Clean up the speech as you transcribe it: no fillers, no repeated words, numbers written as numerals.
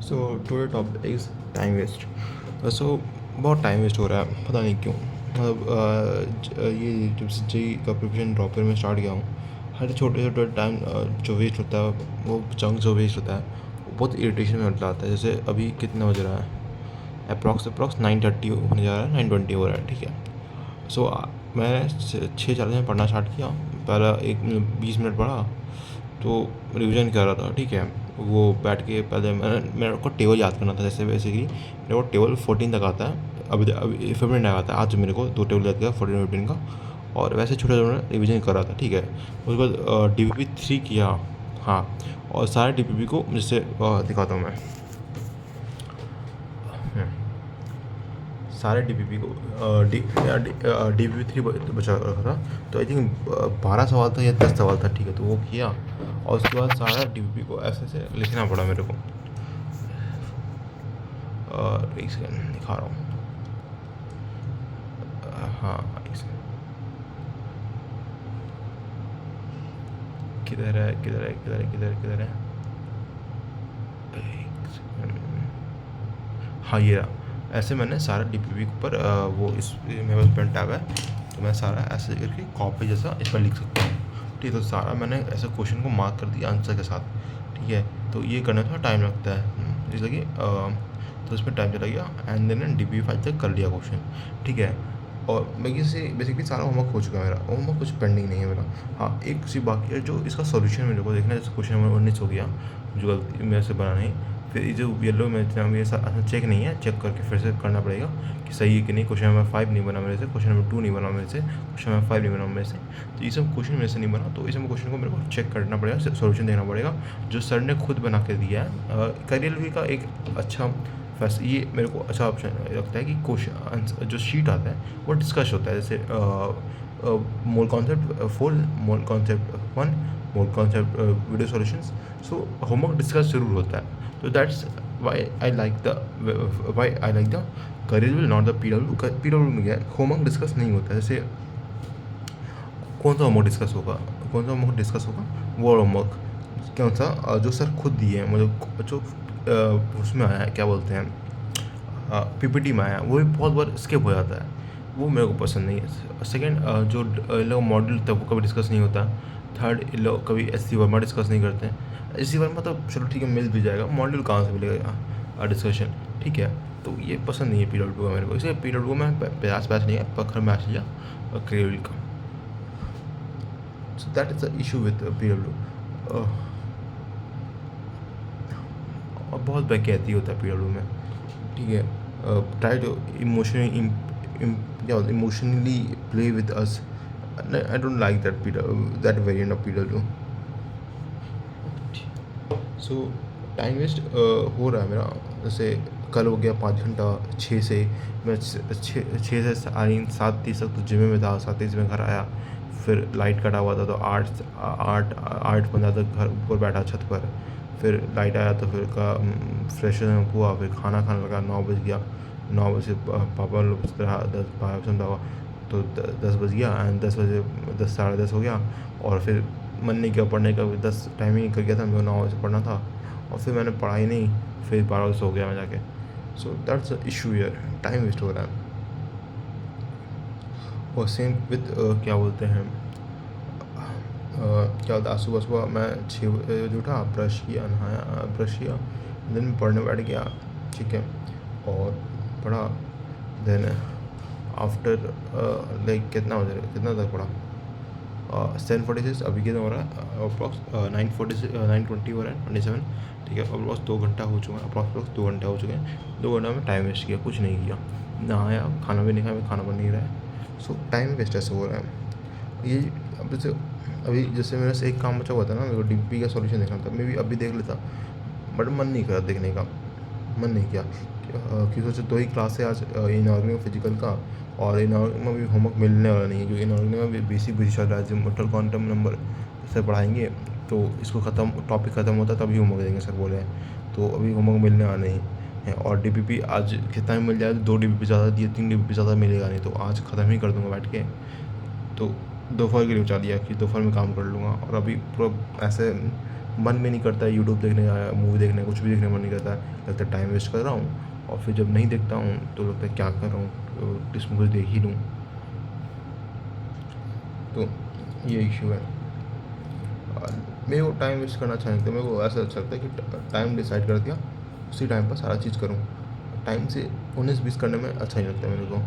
So today topic is time waste. So बहुत time waste हो रहा है, पता नहीं क्यों। मतलब ये जब से जेई का प्रिपरेशन ड्रॉपर में स्टार्ट किया हूँ, हर छोटे छोटे टाइम जो वेस्ट होता है, वो चंक जो वेस्ट होता है, वो बहुत इरिटेशन में लाता है। जैसे अभी कितना बज रहा है, अप्रॉक्स 9:30 होने जा रहा है, 9:20 हो रहा है, ठीक है। सो मैंने 6:40 में पढ़ना स्टार्ट किया। पहला 20 मिनट पढ़ा, तो रिवीजन कर रहा था, ठीक है। वो बैठ के पहले मेरे को टेबल याद करना था। जैसे बेसिकली मेरे को टेबल 14 तक आता है, अभी 15 तक आता है। आज मेरे को 2 टेबल याद किया, 14 और 15 का। और वैसे छोटे छोटे रिवीजन कर रहा था, ठीक है। उसके बाद DPP 3 किया। हाँ, और सारे DPP को जैसे दिखाता हूँ मैं। सारे DPP को DPP 3 बचा रखा था। तो आई थिंक 12 सवाल था या 10 सवाल था, ठीक है। तो वो किया, और उसके बाद सारा DPP को ऐसे ऐसे लिखना पड़ा मेरे को। एक सेकेंड दिखा रहा हूँ। हाँ, एक सेकेंड। किधर है, किधर है, किधर है, किधर किधर है? एक सेकेंड। हाँ, ये रहा। ऐसे मैंने सारा DPP के ऊपर वो इस मेरे पास पेन टैब है, तो मैं सारा ऐसे करके कॉपी जैसा इस पर लिख सकता हूँ, ठीक है। तो सारा मैंने ऐसे क्वेश्चन को मार्क कर दिया आंसर के साथ, ठीक है। तो ये करने में थोड़ा टाइम लगता है, इसलिए तो इसमें टाइम चला गया। एंड देन DPP 5 तक कर लिया क्वेश्चन, ठीक है। और बाकी से बेसिकली सारा होमवर्क हो चुका है मेरा। होमवर्क कुछ पेंडिंग नहीं है मेरा। हाँ, एक सी बाकी है, जो इसका सॉल्यूशन मेरे को देखना है। जैसे क्वेश्चन नंबर 19 हो गया, जो गलती मेरे से बना नहीं। फिर ये जो येलो में इतना ये चेक नहीं है, चेक करके फिर से करना पड़ेगा कि सही है कि नहीं। क्वेश्चन नंबर 5 नहीं बना मेरे से, क्वेश्चन नंबर 2 नहीं बना मेरे से, क्वेश्चन नंबर 5 नहीं बना मेरे से। तो ये सब क्वेश्चन मेरे से नहीं बना, तो इस सब क्वेश्चन को मेरे को चेक करना पड़ेगा, सोल्यूशन देखना पड़ेगा जो सर ने खुद बना के दिया है। करियर का एक अच्छा फैस ये मेरे को अच्छा ऑप्शन लगता है कि क्वेश्चन जो शीट आता है वो डिस्कस होता है। जैसे mole concept 4, mole concept 1, mole concept video solutions. So homework discuss जरूर होता है। तो that's why I like the Careerwill, not the PW में गया होमवर्क डिस्कस नहीं होता है। जैसे कौन सा होमवर्क डिस्कस होगा, कौन सा होमवर्क डिस्कस होगा, वो होमवर्क कौन सा जो सर खुद दिए हैं, मतलब जो उसमें आया है, क्या बोलते हैं, PPT में आया है, वो भी बहुत बार स्किप हो जाता है। वो मेरे को पसंद नहीं है। सेकेंड, जो लोग मॉड्यूल तक वो कभी डिस्कस नहीं होता। थर्ड, लोग कभी SC वर्मा डिस्कस नहीं करते हैं। SC वर्मा तो चलो ठीक है, मिल भी जाएगा, मॉड्यूल कहाँ से मिलेगा डिस्कशन, ठीक है। तो ये पसंद नहीं है PW का मेरे को, इसलिए PW में प्रयास बैच नहीं है, पखर मैच लिया क्रेविल का। So that is the issue with PW। और बहुत बेकैती होता है PW में, ठीक है। ट्राई टू इमोशनली क्या बोलते, emotionally play with us. I don't like that variant of PW। So time waste हो रहा है मेरा। जैसे कल हो गया 5 घंटा, 6 से मैं 6 से आई 7:30 तक तो जिम में था। 7:30 में घर आया, फिर लाइट कटा हुआ था, तो 8:15 तक घर ऊपर बैठा छत पर। फिर लाइट आया तो फिर का फ्रेश हुआ, फिर खाना खाने लगा। 9 बज गया। 9 बजे पापा लोग 10 12 समझा हुआ, तो 10 बज गया। एंड 10 बजे 10 साढ़े 10 हो गया। और फिर मन नहीं किया पढ़ने का, 10 टाइम ही निकल गया था, मेरे को 9 बजे पढ़ना था। और फिर मैंने पढ़ा ही नहीं, फिर 12 बजे सो गया मैं जाके। So that's the issue here, time waste हो रहा है। और सेम विद क्या बोलते हैं, क्या होता है, सुबह सुबह मैं 6 बजे उठा, ब्रश किया, नहाया, ब्रश किया, देन पढ़ने बैठ गया, ठीक है। और पढ़ा, देन आफ्टर लाइक कितना तक पढ़ा, 7:46। अभी कितना हो रहा है, अप्रॉक्स 9:20 हो रहा है, 27, ठीक है। अप्रॉक्स 2 घंटा हो चुका है, अप्रॉक्स 2 घंटे हो चुके हैं। 2 घंटा में टाइम वेस्ट किया, कुछ नहीं किया, नहाया, खाना भी नहीं खाया, खाना बन नहीं रहा है। सो टाइम वेस्ट ऐसे हो रहा है ये। अभी जैसे मेरे से एक काम बचा हुआ था ना, मेरे को DPP का सॉल्यूशन देखना था। मैं भी अभी देख लेता, बट मन नहीं करा देखने का, मन नहीं किया कि सोचे 2 ही क्लास है आज, इनऑर्गेनिक फिजिकल का। और इनऑर्गेनिक में भी होमवर्क मिलने वाला नहीं है, क्योंकि इनऑर्गेनिक में भी बेसिक चल रहा है। जो मोटर क्वांटम नंबर से पढ़ाएंगे, तो इसको टॉपिक ख़त्म होता है तभी होमवर्क देंगे, सर बोले हैं। तो अभी होमवर्क मिलने वाला नहीं है। और DPP आज कितना भी मिल जाए, 2 DPP ज़्यादा दिए, 3 DPP ज़्यादा मिलेगा नहीं, तो आज ख़त्म ही कर दूँगा बैठ के। तो दोपहर के लिए बचा लिया कि दोपहर में काम कर लूँगा। और अभी पूरा ऐसे मन भी नहीं करता है यूट्यूब देखने का, मूवी देखने, कुछ भी देखने का मन नहीं करता है, लगता है टाइम वेस्ट कर रहा हूँ। और फिर जब नहीं देखता हूँ तो लगता है क्या कर रहा हूँ, तो इसमें कुछ देख ही लूँ। तो ये इशू है। और मेरे को टाइम वेस्ट करना अच्छा नहीं लगता, मेरे को ऐसा अच्छा लगता है कि टाइम डिसाइड कर दिया, उसी टाइम पर सारा चीज़ करूँ। टाइम से 19-20 करने में अच्छा नहीं लगता मेरे को।